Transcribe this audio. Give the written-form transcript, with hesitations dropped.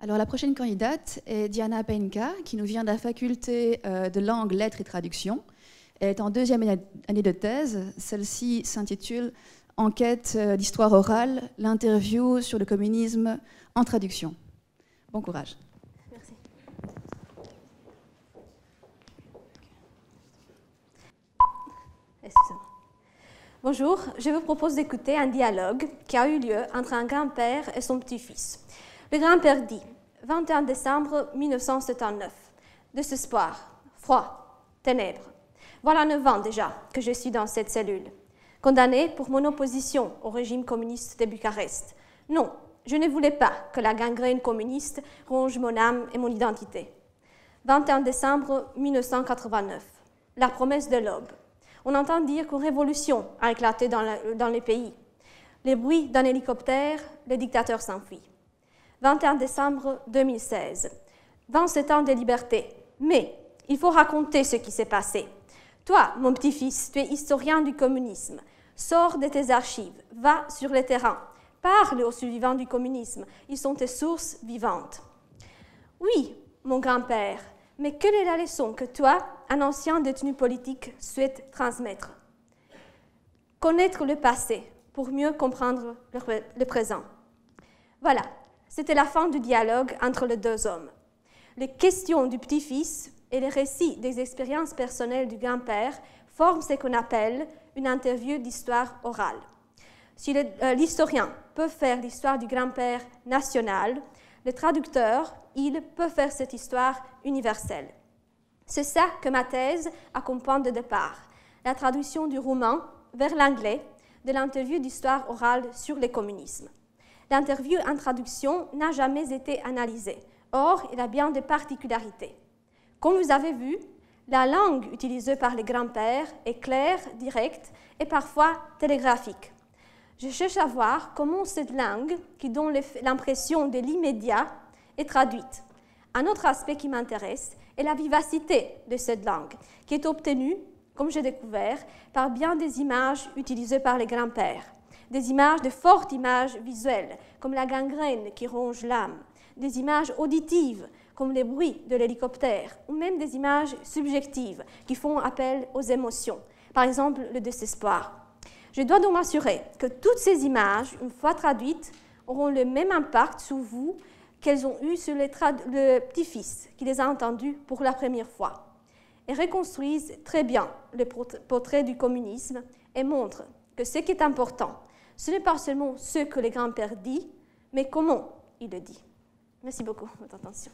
Alors la prochaine candidate est Diana Penka, qui nous vient de la faculté de langue, lettres et traduction. Elle est en deuxième année de thèse. Celle-ci s'intitule « Enquête d'histoire orale, l'interview sur le communisme en traduction ». Bon courage. Merci. Excusez-moi. Bonjour, je vous propose d'écouter un dialogue qui a eu lieu entre un grand-père et son petit-fils. Le grand-père dit, 21 décembre 1979, désespoir, froid, ténèbres. Voilà 9 ans déjà que je suis dans cette cellule. Condamné pour mon opposition au régime communiste de Bucarest. Non, je ne voulais pas que la gangrène communiste ronge mon âme et mon identité. 21 décembre 1989, la promesse de l'aube. On entend dire qu'une révolution a éclaté dans le pays. Les bruits d'un hélicoptère, le dictateur s'enfuit. 21 décembre 2016, 27 ans de liberté. Mais il faut raconter ce qui s'est passé. Toi, mon petit-fils, tu es historien du communisme. Sors de tes archives, va sur le terrain, parle aux survivants du communisme. Ils sont tes sources vivantes. Oui, mon grand-père, mais quelle est la leçon que toi, un ancien détenu politique, souhaites transmettre? Connaître le passé pour mieux comprendre le présent. Voilà, c'était la fin du dialogue entre les deux hommes. Les questions du petit-fils et les récits des expériences personnelles du grand-père forment ce qu'on appelle une interview d'histoire orale. Si l'historien peut faire l'histoire du grand-père national, le traducteur, il peut faire cette histoire universelle. C'est ça que ma thèse accompagne de départ, la traduction du roumain vers l'anglais de l'interview d'histoire orale sur le communisme. L'interview en traduction n'a jamais été analysée, or il a bien des particularités. Comme vous avez vu, la langue utilisée par les grands-pères est claire, directe et parfois télégraphique. Je cherche à voir comment cette langue, qui donne l'impression de l'immédiat, est traduite. Un autre aspect qui m'intéresse est la vivacité de cette langue, qui est obtenue, comme j'ai découvert, par bien des images utilisées par les grands-pères. Des images, de fortes images visuelles, comme la gangrène qui ronge l'âme, des images auditives, comme les bruits de l'hélicoptère, ou même des images subjectives qui font appel aux émotions, par exemple le désespoir. Je dois donc m'assurer que toutes ces images, une fois traduites, auront le même impact sur vous qu'elles ont eu sur le petit-fils qui les a entendues pour la première fois, et reconstruisent très bien le portrait du communisme et montrent que ce qui est important, ce n'est pas seulement ce que le grand-père dit, mais comment il le dit. Merci beaucoup de votre attention.